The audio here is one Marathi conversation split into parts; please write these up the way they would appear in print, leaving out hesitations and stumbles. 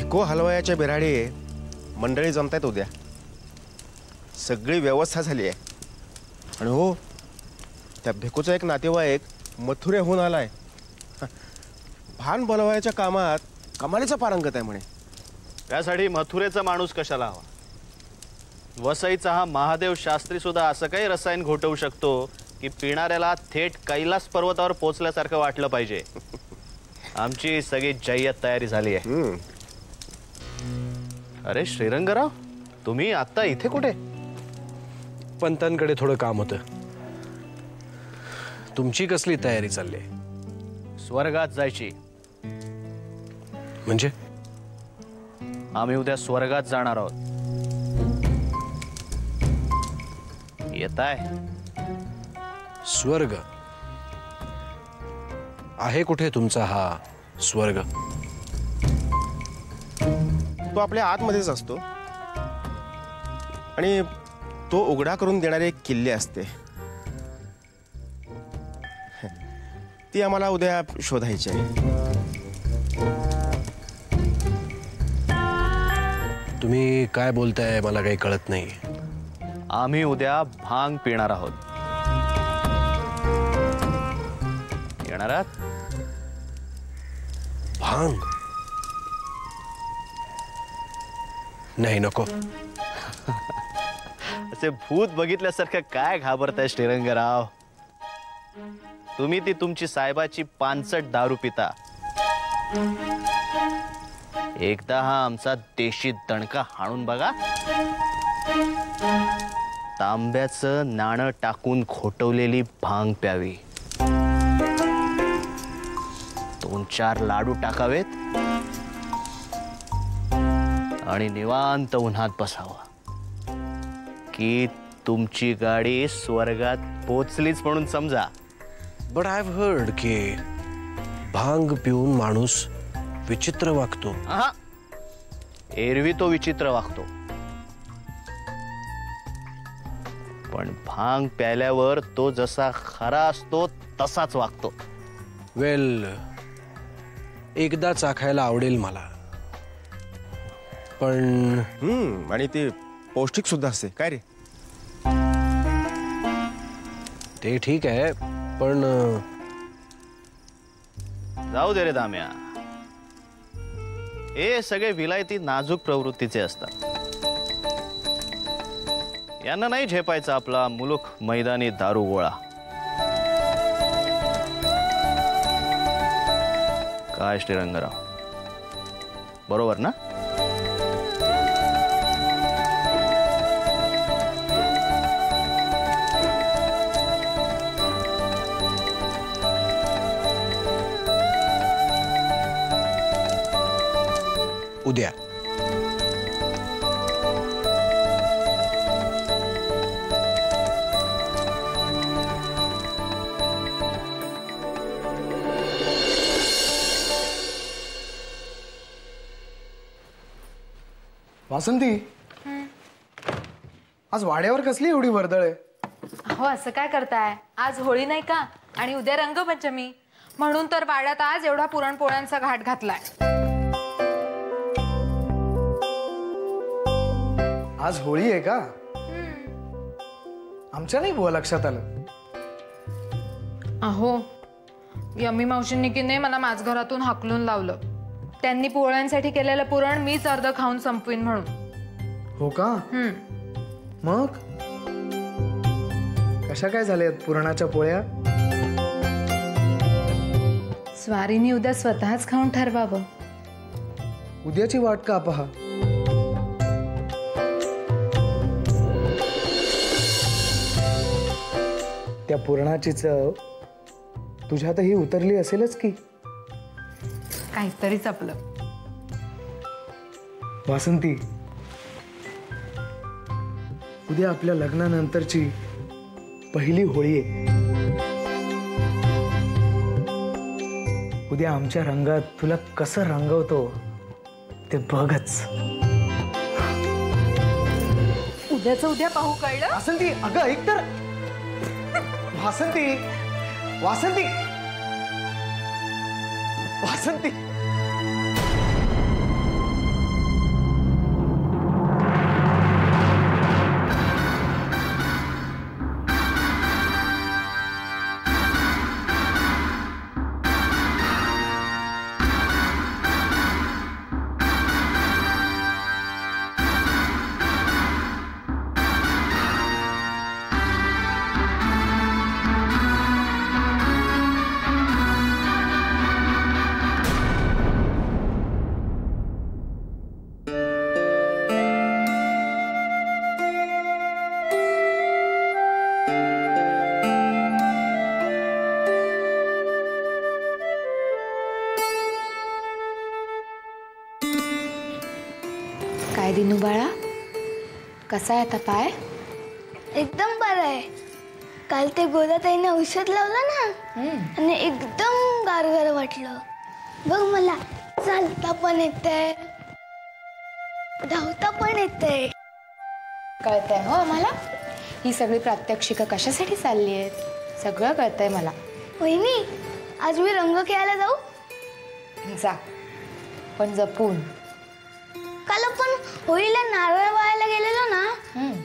भेको हलवायाच्या बिराडी मंडळी जमतायत उद्या. सगळी व्यवस्था झाली आहे. आणि हो, त्या भेकोचा एक नातेवाईक मथुरेहून आलाय. भान बोलवायच्या कामात कमालीचा पारंगत आहे म्हणे. त्यासाठी मथुरेचा माणूस कशाला हवा? वसईचा हा महादेव शास्त्री सुद्धा असं काही रसायन घोटवू शकतो की पिणाऱ्याला थेट कैलास पर्वतावर पोचल्यासारखं वाटलं पाहिजे. आमची सगळी जय्यत तयारी झाली आहे. अरे श्रीरंगराव, तुम्ही आता इथे कुठे? पंतांकडे थोडं काम होतं. तुमची कसली तयारी चालली? स्वर्गात जायची. म्हणजे? आम्ही उद्या स्वर्गात जाणार आहोत. येताय? स्वर्ग आहे कुठे तुमचा हा स्वर्ग? तो आपल्या आतमध्येच असतो आणि तो उघडा करून देणारे एक किल्ले असते. ती आम्हाला उद्या शोधायची आहे. तुम्ही काय बोलताय मला काही कळत नाही. आम्ही उद्या भांग पिणार आहोत. येणार आहात? भांग? नाही, नको. असे भूत बघितल्यासारखं काय घाबरताय श्रीरंगराव? तुम्ही ती तुमची साहेबाची पानसट दारू पिता. एकदा हा आमचा देशी दणका हाणून बघा. तांब्याचं नाणं टाकून खोटवलेली भांग प्यावी. 2-4 लाडू टाकावेत आणि निवांत उन्हात बसावा की तुमची गाडी स्वर्गात पोचलीच म्हणून समजा. बट आय हॅव हर्ड की भांग पिऊन माणूस विचित्र वागतो. एरवी तो विचित्र वागतो, पण भांग प्यायल्यावर तो जसा खरा असतो तसाच वागतो. वेल, एकदा चाखायला आवडेल मला. पण आणि ते पौष्टिक सुद्धा असते काय रे? ते ठीक आहे, पण जाऊ दे रे दाम्या. हे सगळे विलायती नाजूक प्रवृत्तीचे असतात. यांना नाही झेपायचा आपला मुलूक मैदानी दारू गोळा. काय श्रीरंगराव, बरोबर ना? उद्या वासंती, आज वाड्यावर कसली एवढी वर्दळ आहे? हो, असं काय करताय? आज होळी नाही का आणि उद्या रंगपंचमी, म्हणून तर वाड्यात आज एवढा पुरणपोळ्यांचा घाट घातलाय. आज होळी आहे का? आमच्या नाही बुवा लक्षात आलं. अहो, यम्मी मावशींनी की नाही मला माझ घरातून हाकलून लावलं. त्यांनी पोळ्यांसाठी केलेलं पुरण मीच अर्ध खाऊन संपवीन म्हणून. हो का? मग कशा काय झाल्यात पुरणाच्या पोळ्या? स्वारीनी उद्या स्वतःच खाऊन ठरवावं. उद्याची वाट का पहा. त्या पुरणाची चव तुझ्यातही उतरली असेलच की. काहीतरीच आपलं. वासंती, उद्या आपल्या लग्नानंतरची पहिली होळी आहे. उद्या आमच्या रंगात तुला कसं रंगवतो ते बघच. उद्याचं उद्या पाहू, कळलं? वासंती, अगं ऐक तर. वासंती, वासंती, वासंती. दिनू बाळा, कसा आहे आता पाय? एकदम बरं आहे. काल ते गोदाताईने औषध लावलं ना आणि एकदम गारगार वाटलं. बघ मला चालता पण येतंय, धावता पण येतंय. कळतंय हो आम्हाला ही सगळी प्रात्यक्षिकं कशासाठी चालली आहेत, सगळं कळतंय मला. वहिनी, आज मी रंग खेळायला जाऊ? जा, पण जपून. काल आपण होळीला नारळ वाळायला गेलेलो ना,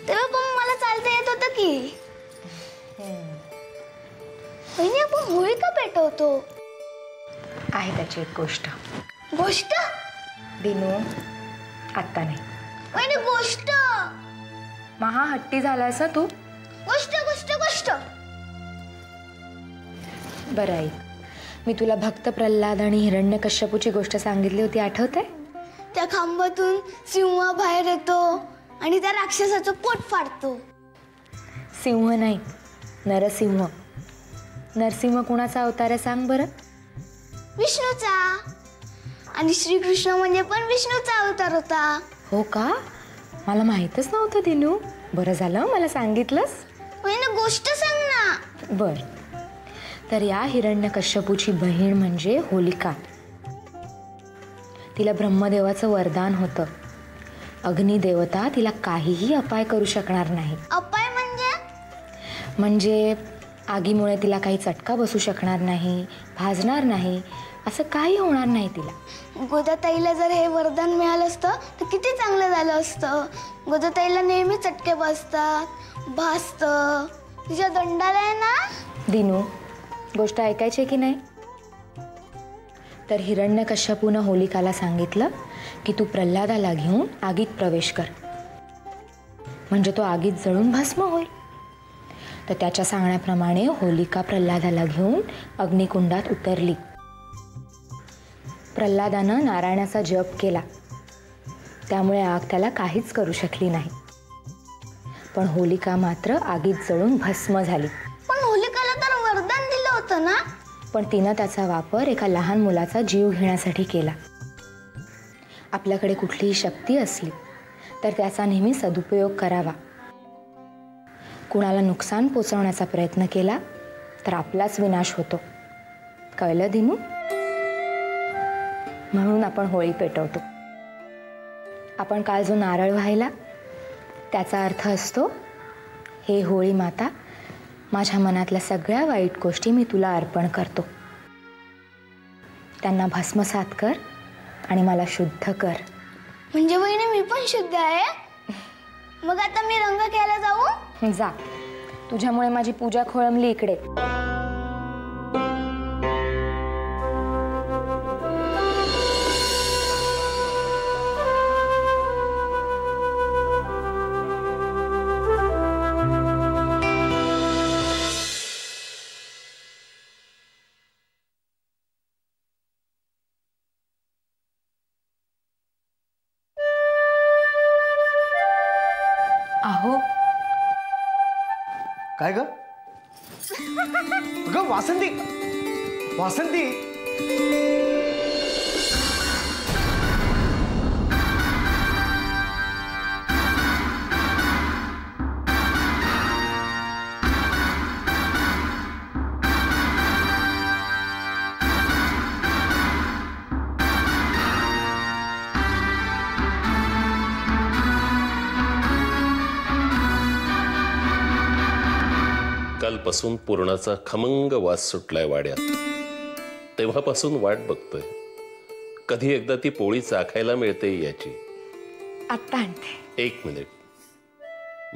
तेव्हा पण मला चालता येत होतं की. वहिनी, आपण होळी का पेटवतो? आहे त्याची एक गोष्ट. गोष्ट? दिनू, आत्ता नाही. वहिनी, गोष्ट. महाहट्टी झालायस हं तू. गोष्ट गोष्ट गोष्ट. बरं ऐक, मी तुला भक्त प्रल्हाद आणि हिरण्यकश्यपूची गोष्ट सांगितली होती, आठवतंय? त्या खांबातून सिंह बाहेर येतो आणि त्या राक्षसाचं पोट फाडतो. सिंह नाही, नरसिंह. नरसिंह कुणाचा अवतार आहे सांग बरं? विष्णूचा. आणि श्रीकृष्ण म्हणजे पण विष्णूचा अवतार होता. हो का? मला माहीतच नव्हतं दिनू. बरं झालं मला सांगितलंस. वहिनी, गोष्ट सांग ना. बर, तर या हिरण्यकश्यपूची बहीण म्हणजे होलिका. तिला ब्रह्मदेवाचं वरदान होतं, अग्निदेवता तिला काहीही अपाय करू शकणार नाही. अपाय म्हणजे आगीमुळे तिला काही चटका बसू शकणार नाही, भाजणार नाही, असं काही होणार नाही तिला. गोदाताईला जर हे वरदान मिळालं असतं तर किती चांगलं झालं असतं. गोदाताईला नेहमी चटके बसतात, भाजतं. तिच्या दंडाला आहे ना. दिनू, गोष्ट ऐकायची की नाही? तर हिरण्यकश्यपूनं होलिकाला सांगितलं की तू प्रल्हादाला घेऊन आगीत प्रवेश कर, म्हणजे तो आगीत जळून भस्म होईल. तर त्याच्या सांगण्याप्रमाणे होलिका प्रल्हादाला घेऊन अग्निकुंडात उतरली. प्रल्हादानं नारायणाचा जप केला, त्यामुळे आग त्याला काहीच करू शकली नाही. पण होलिका मात्र आगीत जळून भस्म झाली. पण होलिकाला तर वरदान दिलं होतं ना. पण तिनं त्याचा वापर एका लहान मुलाचा जीव घेण्यासाठी केला. आपल्याकडे कुठलीही शक्ती असली तर त्याचा नेहमी सदुपयोग करावा. कुणाला नुकसान पोचवण्याचा प्रयत्न केला तर आपलाच विनाश होतो. कळलं दिनू? म्हणून आपण होळी पेटवतो. आपण काल जो नारळ वाहिला त्याचा अर्थ असतो, हे होळी माता, माझ्या मनातल्या सगळ्या वाईट गोष्टी मी तुला अर्पण करतो. त्यांना भस्मसात कर आणि मला शुद्ध कर. म्हणजे वहिनी, मी पण शुद्ध आहे. मग आता मी रंग खेळायला जाऊ? जा, तुझ्यामुळे माझी पूजा खोळंबली इकडे. अहो, काय ग? ग वासंती, वासंती. कालपासून पूर्णाचा खमंग वास सुटलाय वाड्यात. तेव्हापासून वाट बघतोय कधी एकदा ती पोळी चाखायला मिळते याची. आत्ता आणते. एक मिनिट,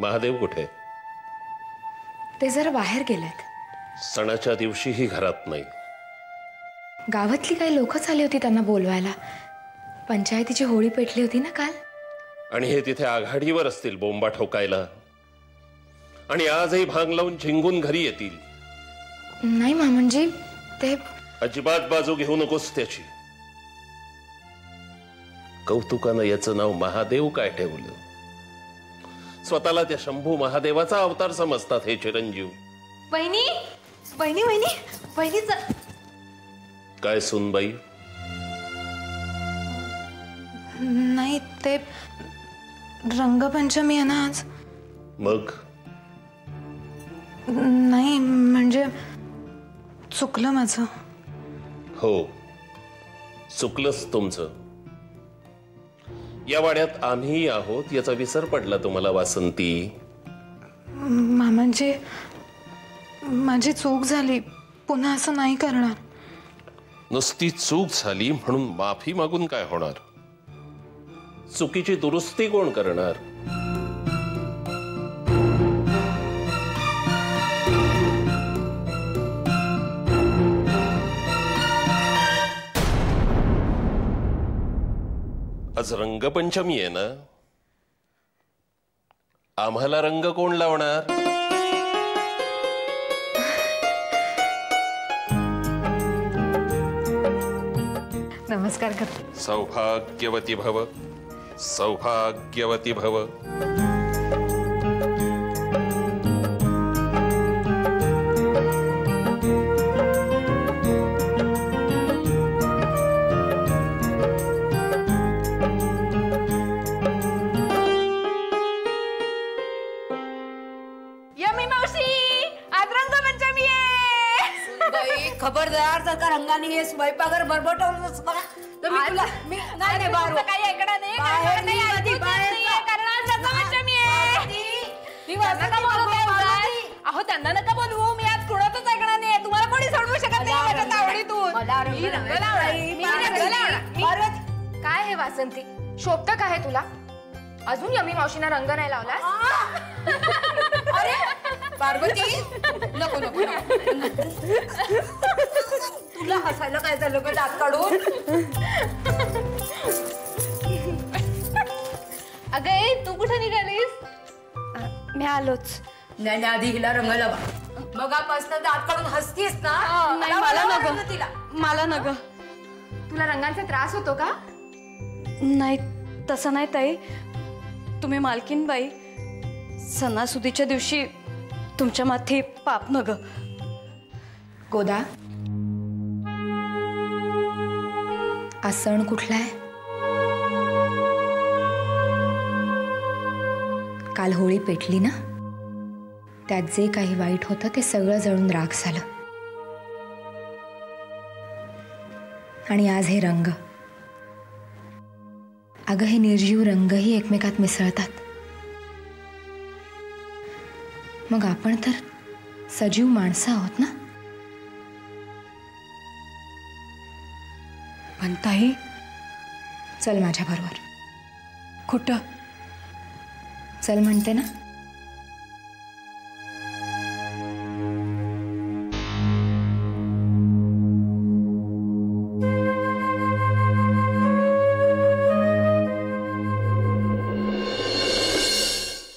महादेव कुठे? ते जरा बाहेर गेलेत. सणाच्या दिवशीही घरात नाही. गावातली काही लोकच आली होती त्यांना बोलवायला. पंचायतीची होळी पेटली होती ना काल. आणि हे तिथे आघाडीवर असतील बोंबा ठोकायला, आणि आजही भांग लावून झिंगून घरी येतील. नाही म्हणजे ते अजिबात बाजू घेऊ नकोस त्याची. कौतुकानं याचं नाव महादेव काय ठेवलं? स्वतःला त्या शंभू महादेवाचा अवतार समजतात हे चिरंजीव. वहिनी, वहिनी, वहिनी, वहिनीच. काय सुनबाई? नाही, ते रंगपंचमी आहे ना आज. मग नाही म्हणजे चुकलं माझं. हो, चुकलंच तुमचं. या वाड्यात आम्ही आहोत याचा विसर पडला तुम्हाला वासंती. मामांची माझी चूक झाली, पुन्हा असं नाही करणार. नुसती चूक झाली म्हणून माफी मागून काय होणार? चुकीची दुरुस्ती कोण करणार? आज रंगपंचमी आहे ना, आम्हाला रंग कोण लावणार? नमस्कार कर. सौभाग्यवती भव, सौभाग्यवती भव. यमी मावशी, आज रंगपंचमी आहे. बाई खबरदार जर का रंगाने हे स्वयंपाकर बरबटवलंच बघा तर मी तुला मी नाही रे बाहेर काही ऐकणार नाही, बाहेर काही निघ, ऐकूच बाहेर नाहीये, कारण आज रंगपंचमी आहे. मी नका बोलू काय उगाच. अहो त्यांना नका बोलवू, मी आज कुणाचंच ऐकणार नाही. तुम्हाला कोणी सोडवू शकत नाही माझ्या तावडीतून. मला रंग मी रंग नाही. लावणार. बाई, मी मला रंग लावणार. मी- परत काय हे वासंती, शोभतं का हे तुला? अजून यमी मावशीना रंग नाही लावला. अरे पार्वती नको नको नको. तुला हसायला काय झालं ग दात काढून? अगं ए, तू कुठे निघालीस? मी आलोच. नाही नाही, आधी हिला रंग लावा. मगापासून दात काढून हसतीस ना? नाही, लावा, मला लावा नको. रंग तिला. मला नग. तुला रंगांचा त्रास होतो का? नाही तसं नाही ताई, तुम्ही मालकीन बाई, सणासुदीच्या दिवशी तुमच्या माथे पाप नग. गोदा, आज सण कुठला आहे? काल होळी पेटली ना, त्यात जे काही वाईट होतं ते सगळं जळून राख झालं. आणि आज हे रंग, अगं हे निर्जीव रंगही एकमेकात मिसळतात. मग आपण तर सजीव माणसं आहोत ना. पण ताई, चल माझ्या बरोबर. कुठं? चल म्हणते ना.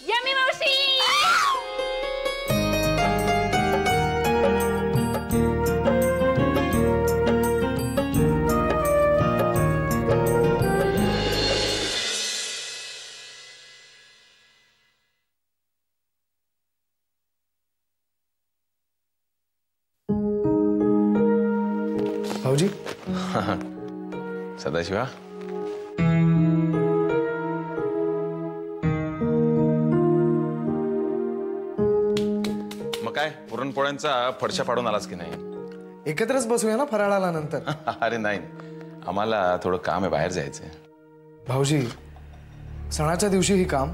यमी मावशी. भाऊजी, सदाशिवा, मग काय पुरणपोळ्यांचा फडशा पाडून आलास की नाही? एकत्रच बसूया ना फराळाला नंतर. अरे नाही, आम्हाला थोडं काम आहे, बाहेर जायचंय. भाऊजी, सणाच्या दिवशी ही काम.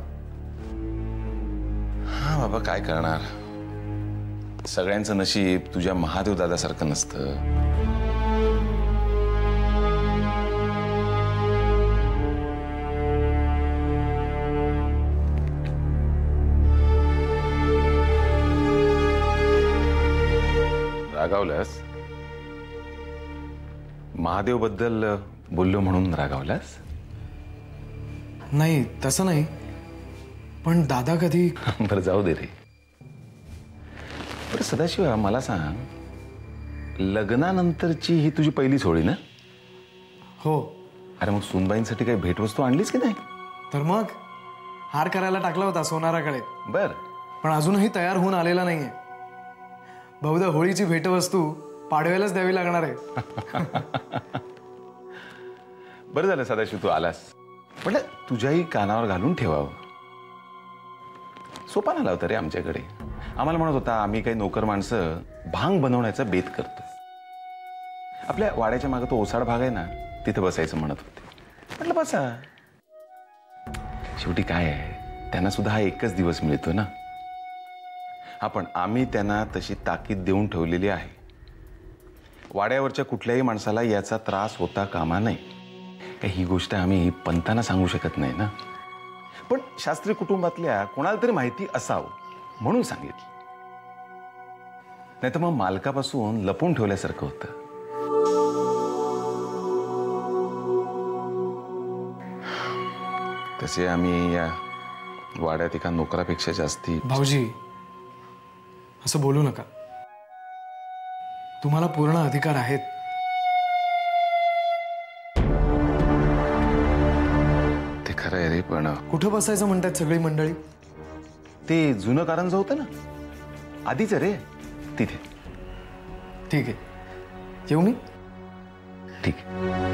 हा बाबा, काय करणार, सगळ्यांचं नशीब तुझ्या महादेव दादासारखं नसतं. रागावलास? महादेव बद्दल बोललो म्हणून रागावलास? नाही तसं नाही, पण दादा कधी. बरं जाऊ दे रे. बरं सदाशिवा, मला सांग, लग्नानंतरची ही तुझी पहिलीच होळी ना? हो. अरे मग सूनबाईंसाठी काही भेटवस्तू आणलीस की नाही? तर मग हार करायला टाकला होता सोनाराकडे, बर, पण अजूनही तयार होऊन आलेला नाहीये. बहुधा होळीची भेटवस्तू पाडव्यालाच द्यावी लागणार आहे. बरं झालं सदाशिव तू आलास. म्हटलं तुझ्याही कानावर घालून ठेवावं. सोपान होता रे आमच्याकडे. आम्हाला म्हणत होता आम्ही काही नोकर माणसं भांग बनवण्याचा बेत करतो. आपल्या वाड्याच्या मागे तो ओसाड भाग आहे ना, तिथे बसायचं म्हणत होते. म्हटलं बसा. शेवटी काय आहे, त्यांना सुद्धा हा एकच दिवस मिळतो ना. आपण आम्ही त्यांना तशी ताकीद देऊन ठेवलेली आहे. वाड्यावरच्या कुठल्याही माणसाला याचा त्रास होता कामा नये. ही गोष्ट आम्ही पंतांना सांगू शकत नाही ना, पण शास्त्री कुटुंबातल्या कोणाला तरी माहिती असावं म्हणून सांगितलं. नाही तर मग मालकापासून लपून ठेवल्यासारखं होतं. तसे आम्ही या वाड्यात एका नोकरापेक्षा जास्ती. भाऊजी, असं बोलू नका. तुम्हाला पूर्ण अधिकार आहेत. ते खरं आहे रे, पण कुठं बसायचं म्हणतात सगळी मंडळी? ते जुनं कारंजं होतं ना, आधीच रे, तिथे. ठीक आहे, येऊ मी? ठीक आहे.